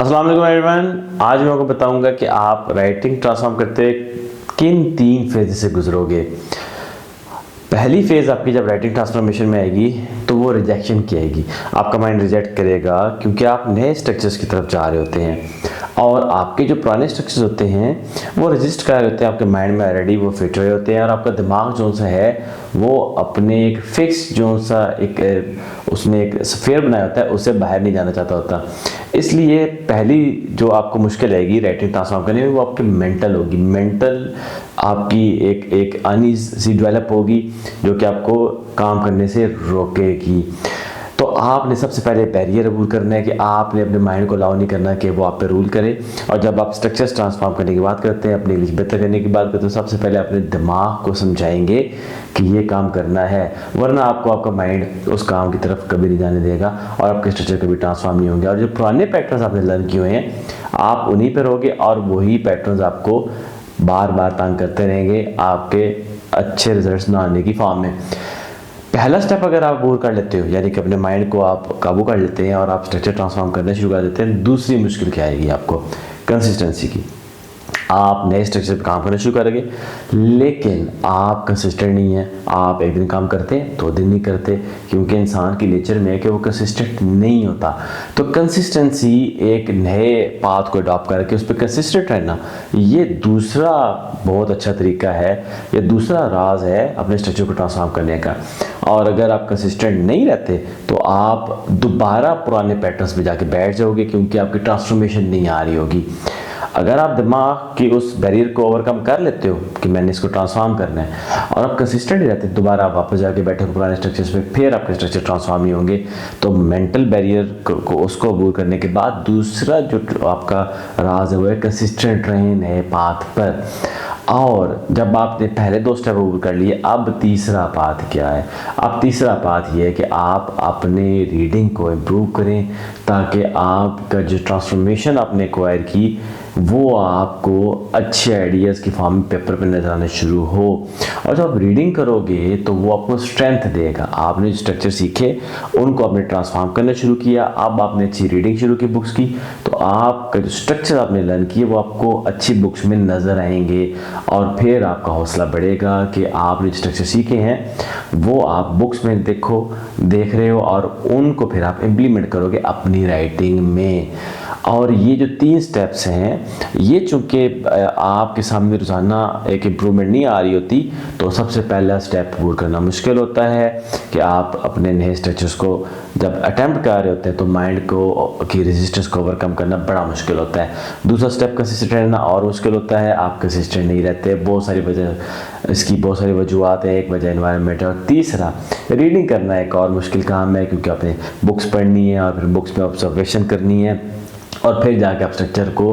अस्सलाम वालेकुम एवरीवन। आज मैं आपको बताऊंगा कि आप राइटिंग ट्रांसफॉर्म करते किन 3 फेज से गुजरोगे। पहली फेज़ आपकी जब राइटिंग ट्रांसफॉर्मेशन में आएगी तो वो रिजेक्शन की आएगी। आपका माइंड रिजेक्ट करेगा क्योंकि आप नए स्ट्रक्चर्स की तरफ जा रहे होते हैं और आपके जो पुराने स्ट्रक्चर्स होते हैं वो रजिस्ट कर रहे होते हैं आपके माइंड में ऑलरेडी, वो फिट रहे होते हैं और आपका दिमाग जो सा है वो अपने एक फिक्स जो सा एक उसने एक स्फीयर बनाया होता है उससे बाहर नहीं जाना चाहता होता। इसलिए पहली जो आपको मुश्किल आएगी राइटिंग ट्रांसफॉर्म करने में वो आपकी मेंटल होगी। मेंटल आपकी एक अनईज सी डेवलप होगी जो कि आपको काम करने से रोकेगी। तो आपने सबसे पहले बैरियर रूल करना है कि आपने अपने माइंड को अलाउ नहीं करना कि वो आप पे रूल करे। और जब आप स्ट्रक्चर्स ट्रांसफॉर्म करने की बात करते हैं, अपनी इंग्लिश बेहतर करने की बात करते हैं, तो सबसे पहले अपने दिमाग को समझाएंगे कि ये काम करना है, वरना आपको आपका माइंड उस काम की तरफ कभी नहीं जाने देगा और आपके स्ट्रक्चर कभी ट्रांसफॉर्म नहीं होंगे। और जो पुराने पैटर्न्स आपने लर्न किए हुए हैं आप उन्हीं पर रहोगे और वही पैटर्न्स आपको बार बार तंग करते रहेंगे आपके अच्छे रिजल्ट्स ना आने की फॉर्म में। पहला स्टेप अगर आप वो कर लेते हो, यानी कि अपने माइंड को आप काबू कर लेते हैं और आप स्ट्रक्चर ट्रांसफॉर्म करना शुरू कर देते हैं, दूसरी मुश्किल क्या आएगी आपको? कंसिस्टेंसी की। आप नए स्ट्रक्चर पे काम करना शुरू करोगे लेकिन आप कंसिस्टेंट नहीं है। आप एक दिन काम करते हैं 2 दिन नहीं करते, क्योंकि इंसान की नेचर में है कि वो कंसिस्टेंट नहीं होता। तो कंसिस्टेंसी एक नए पाथ को अडॉप्ट करके उस पर कंसिस्टेंट रहना, ये दूसरा बहुत अच्छा तरीका है, ये दूसरा राज है अपने स्ट्रक्चर को ट्रांसफॉर्म करने का। और अगर आप कंसिस्टेंट नहीं रहते तो आप दोबारा पुराने पैटर्न्स पे जाके बैठ जाओगे क्योंकि आपकी ट्रांसफॉर्मेशन नहीं आ रही होगी। अगर आप दिमाग की उस बैरियर को ओवरकम कर लेते हो कि मैंने इसको ट्रांसफॉर्म करना है और आप कंसिस्टेंट ही रहते हैं, दोबारा आप वापस जाके बैठे हो पुराने स्ट्रक्चर्स पे, फिर आपके स्ट्रक्चर ट्रांसफॉर्म नहीं होंगे। तो मेंटल बैरियर को उसको अबूर करने के बाद दूसरा जो आपका राज है वो है कंसिस्टेंट रहें नए पाथ पर। और जब आपने पहले 2 स्टेप अबूर कर लिए, अब तीसरा पाथ क्या है? अब तीसरा पाथ ये है कि आप अपने रीडिंग को इम्प्रूव करें ताकि आपका जो ट्रांसफॉर्मेशन आपने एक्वायर की वो आपको अच्छे आइडियाज़ की फॉर्म में पेपर पे नजर आने शुरू हो। और जब आप रीडिंग करोगे तो वो आपको स्ट्रेंथ देगा। आपने जो स्ट्रक्चर सीखे उनको आपने ट्रांसफॉर्म करना शुरू किया, अब आपने अच्छी रीडिंग शुरू की बुक्स की, तो आपका जो स्ट्रक्चर आपने लर्न किए वो आपको अच्छी बुक्स में नज़र आएंगे और फिर आपका हौसला बढ़ेगा कि आपने जो स्ट्रक्चर सीखे हैं वो आप बुक्स में देख रहे हो और उनको फिर आप इम्प्लीमेंट करोगे अपनी राइटिंग में। और ये जो 3 स्टेप्स हैं ये चूँकि आपके सामने रोज़ाना एक इम्प्रूवमेंट नहीं आ रही होती, तो सबसे पहला स्टेप पूरा करना मुश्किल होता है कि आप अपने नए स्ट्रक्चर्स को जब अटैम्प्ट कर रहे होते हैं तो माइंड को की रेजिस्टेंस को ओवरकम करना बड़ा मुश्किल होता है। दूसरा स्टेप कंसिस्टेंट रहना और मुश्किल होता है, आप कंसिस्टेंट नहीं रहते। बहुत सारी वजूहत है, एक वजह एनवायरनमेंट है और तीसरा रीडिंग करना एक और मुश्किल काम है क्योंकि आपने बुक्स पढ़नी है और फिर बुक्स में ऑब्जर्वेशन करनी है और फिर जाके आप स्ट्रक्चर को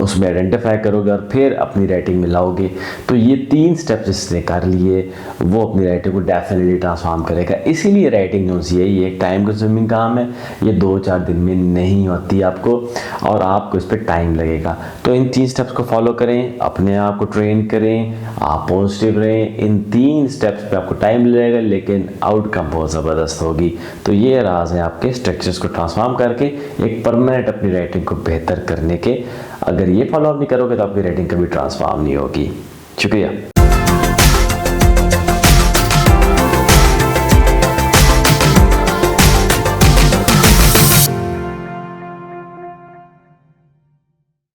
उसमें आइडेंटिफाई करोगे और फिर अपनी राइटिंग में लाओगे। तो ये 3 स्टेप्स जिसने कर लिए वो अपनी राइटिंग को डेफिनेटली ट्रांसफॉर्म करेगा। इसीलिए राइटिंग जो है ये एक टाइम कंज्यूमिंग काम है, ये 2-4 दिन में नहीं होती आपको और आपको इस पर टाइम लगेगा। तो इन 3 स्टेप्स को फॉलो करें, अपने आप को ट्रेन करें, आप पॉजिटिव रहें। इन 3 स्टेप्स पे आपको टाइम लगेगा लेकिन आउटकम बहुत ज़बरदस्त होगी। तो ये राज है आपके स्ट्रक्चर्स को ट्रांसफॉर्म करके एक परमानेंट अपनी राइटिंग को बेहतर करने के। अगर ये फॉलो अप नहीं करोगे तो आपकी राइटिंग कभी ट्रांसफॉर्म नहीं होगी। शुक्रिया।